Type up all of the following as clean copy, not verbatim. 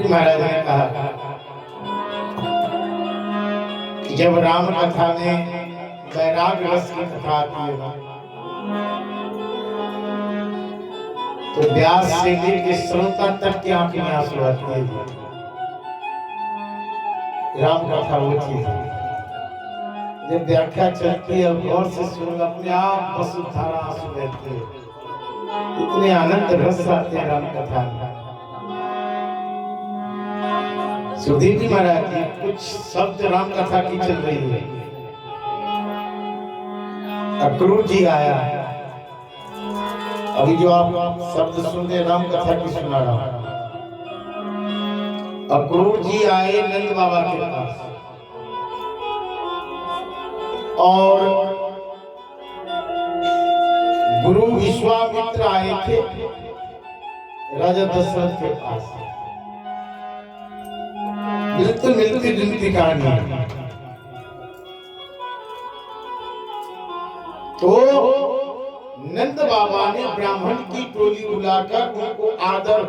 महाराज ने कहा कि जब राम कथा में बैराग रस की कथा आती है तो व्यास से लेकर श्रोता तक की आंखें में आंसू आते हैं। राम कथा वो चीज है जब व्याख्या चलती है गौर से सुन अपने आप वसुधारा आंसू बहते हैं। इतने आनंद रस आते हैं राम कथा में। सुधीर जी महाराज जी कुछ शब्द राम कथा की चल रही है। अक्रूर जी आया, अभी जो आप शब्द सुनते राम कथा की सुना रहा हूं। अक्रूर जी आए नंद बाबा के पास और गुरु विश्वामित्र आए थे राजा दशरथ के पास। बिल्कुल मिलती जुलती कहानी। तो नंद बाबा ने ब्राह्मण की टोली बुलाकर उनको आदर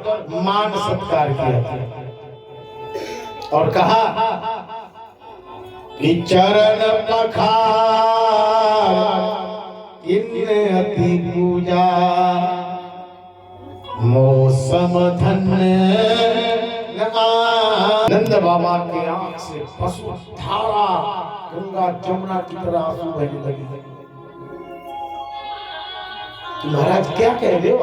मान सत्कार किया और कहा कि चरण पखार इनने अति पूजा मौसम धन्य। नंद बाबा के आंख से पशु धारा गंगा जमुना की तरह आंसू बहने लगी। महाराज क्या कह रहे हो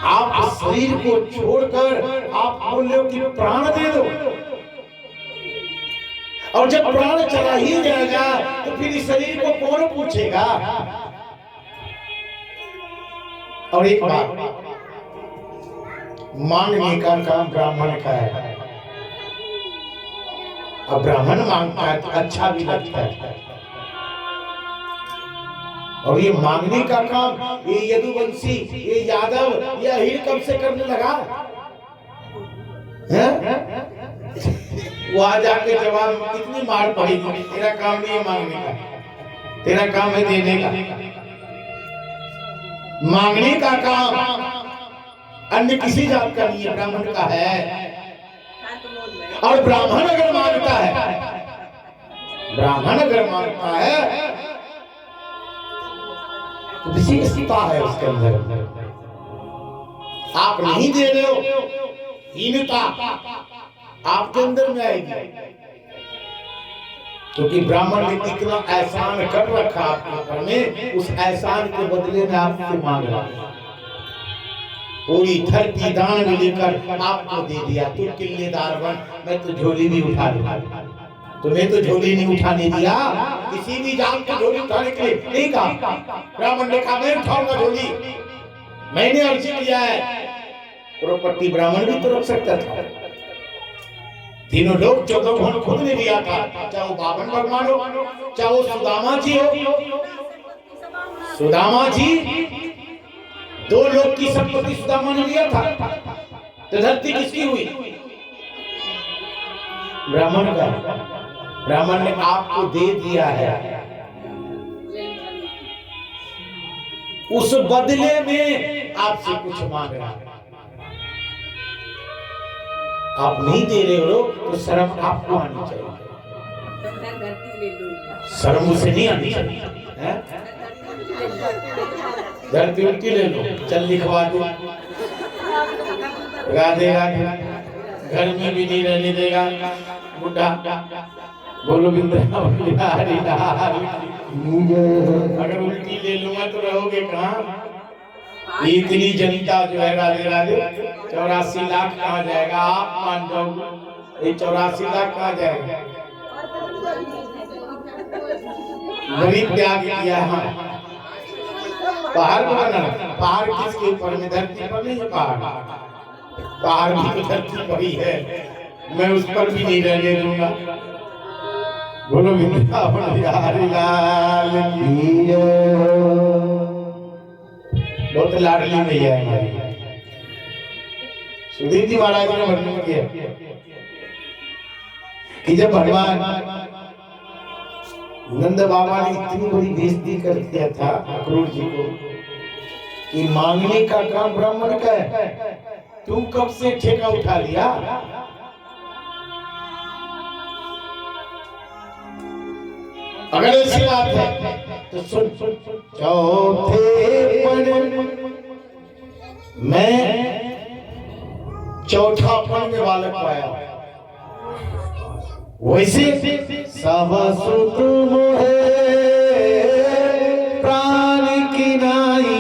आप शरीर को छोड़कर आप बोल रहे हो कि प्राण दे दो, और जब प्राण चला ही जाएगा तो फिर इस शरीर को कौन पूछेगा। और एक बात, मांगने का काम ब्राह्मण का है। अब ब्राह्मण मांगता है तो अच्छा भी लगता है। और ये मांगने का काम ये यदुवंशी, ये यादव, ये अहिर कब से करने लगा है? वहां जाके जवाब कितनी मार पड़ेगी। तेरा काम नहीं है मांगने का, तेरा काम है देने का। मांगने का काम अन्य किसी जात का नहीं है, ब्राह्मण का है। और ब्राह्मण अगर मांगता है, ब्राह्मण अगर मांगता है तो विशेषता है उसके अंदर। आप नहीं दे रहे हो, हीनता आपके अंदर में आएगी, क्योंकि ब्राह्मण ने इतना एहसान कर रखा आपके ऊपर में, उस एहसान के बदले में आपसे मांग रहा है। पूरी धरती दान में लेकर आपको दे दिया, तू किल्लेदार बन, मैं तो झोली भी उठा लूंगा। तुम्हें तो झोली नहीं उठाने दिया, किसी भी जात को झोली उठाने के लिए नहीं कहा। ब्राह्मण ने कहा मैं उठाऊंगा झोली, मैंने अर्जी किया है। प्रॉपर्टी ब्राह्मण भी तो रख सकता था। तीनों लोग 14 भवन खुद ने दिया था, चाहे वो बावन भगवान हो, चाहे वो सुदामा जी हो। सुदामा जी 2 लोग की संपत्ति सुदामा ने लिया था, तो धरती किसकी हुई? ब्राह्मण का। ब्राह्मण ने आपको दे दिया है, उस बदले में आपसे कुछ मांग रहा है। आप नहीं दे रहे हो तो शर्म आपको आनी चाहिए, शर्म उसे नहीं आनी चाहिए। धरती उल्टी ले लो, चल लिखवा दो, राधे राधे, घर में भी नहीं रहने देगा बुढ़ा। बोलो बिंद्रावली, अगर उल्टी ले लूंगा तो रहोगे कहाँ? इतनी जनता जो है राधे राधे, 84 लाख कहाँ जाएगा? आप मान जाओ ये 84 लाख कहाँ जाएगा? गरीब त्याग किया है। पहाड़ को बना, पहाड़ किसके ऊपर में? धरती पर नहीं है पहाड़, पहाड़ भी तो धरती पर ही है, मैं उस पर भी नहीं रहने दूंगा। बोलो बिंदावन हरि लाल की जय। बहुत लाडली मैया है हमारी। सुधीर जी महाराज ने वर्णन किया कि जब भगवान नंद बाबा ने इतनी बड़ी बेइज्जती कर दिया था अक्रूर जी को कि मांगने का काम ब्राह्मण का है, तुम कब से ठेका उठा लिया? अगर ऐसी बात है तो सुन, चौथे पन मैं चौथा पन में बालक पाया, वैसे सब सुत मोहे प्राण की नाई,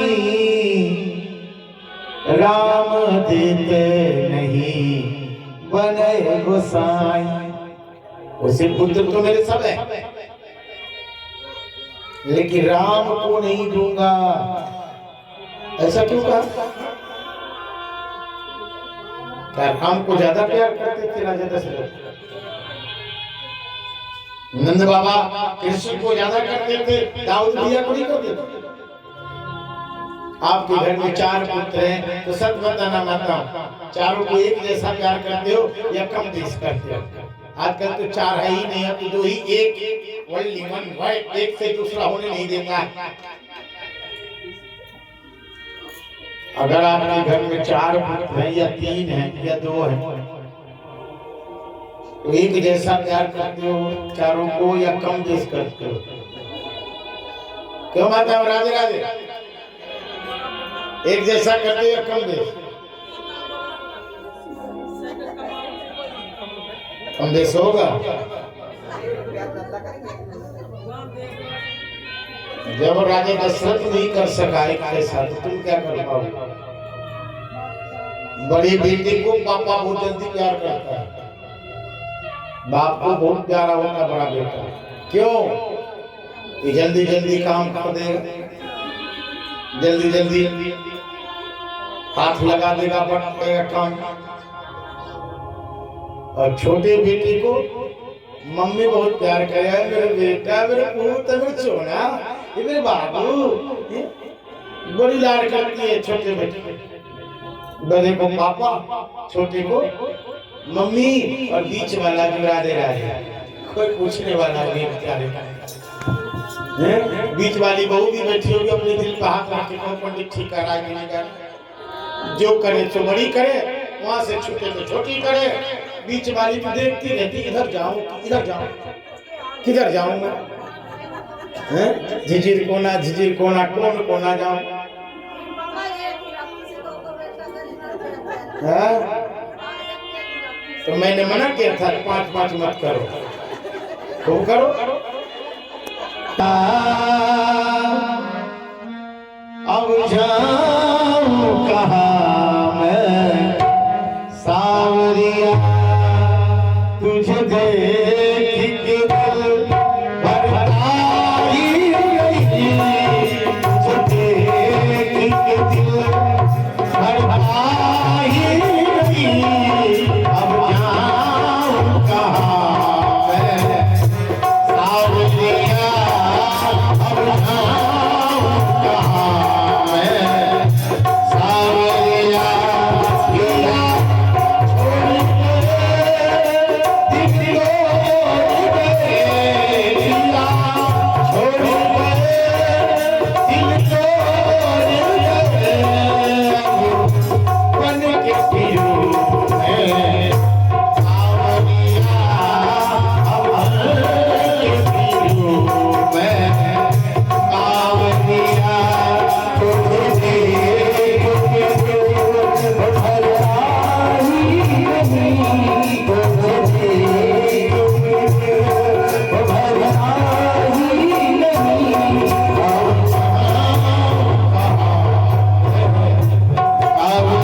राम देते नहीं बने गोसाई। वैसे पुत्र तो मेरे सब है, लेकिन राम को नहीं दूंगा। ऐसा क्यों कहा? क्या राम को ज्यादा प्यार करते थे राजा दशरथ? नंद बाबा कृष्ण को ज्यादा करते थे, दाऊद भैया को नहीं करते थे? आपके घर में 4 पुत्र हैं तो सच बताना माता, चारों को एक जैसा प्यार करते हो या कम देश करते हो? आजकल तो 4 है ही नहीं है, तो 2 ही, एक ओनली वन वाइफ, एक से दूसरा होने नहीं देता। अगर आपके घर में 4 पुत्र हैं या 3 हैं या 2 हैं तो एक जैसा प्यार करते हो चारों को या कम देश करते हो? क्यों माता हो? राधे राधे। एक जैसा करते हो या कम देश? कम देश होगा। जब राजा दशरथ नहीं कर सका एक ऐसा, तो तुम क्या कर पाओगे? बड़ी बेटी को पापा बहुत जल्दी प्यार करता है, बाप को बहुत प्यारा होता बड़ा बेटा। क्यों? ये जल्दी जल्दी काम कर देगा, जल्दी जल्दी हाथ लगा देगा, बट देगा काम। और छोटे बेटे को मम्मी बहुत प्यार करे, मेरे बेटा, मेरे पूत, मेरे सोना, ये मेरे बाबू, बड़ी लाड करती है छोटे बेटे। बड़े को पापा, छोटे को मम्मी, और बीच वाला जो राधे राधे, कोई पूछने वाला नहीं। बीच वाली बहू भी बैठी होगी अपने दिल पे हाथ रख के, कौन पंडित ठीक कर रहा है कि नहीं कर, जो करे सो बड़ी करे, वहां से छोटे तो छोटी करे। बीच वाली भी देखती रहती, इधर जाऊं किधर जाऊं मैं, झिझिर कोना कौन कोना जाऊं। तो मैंने मना किया था 5-5 मत करो, खूब करो। अब जाऊं कहाँ मैं सावरिया, तुझे देख के दिल भरताई गई, तुझे देख के दिल भरताई गई। अब जाऊं कहाँ मैं सावरिया, अब जाऊं कहाँ मैं सावरिया। पिया छोड़ के दिल को पिया छोड़ के दिल को बन के पियो मैं सावरिया, अब बन के पियो मैं सावरिया। तुझे देख के दिल भरताई नहीं, तुझे देख के दिल भरताई नहीं। अब अब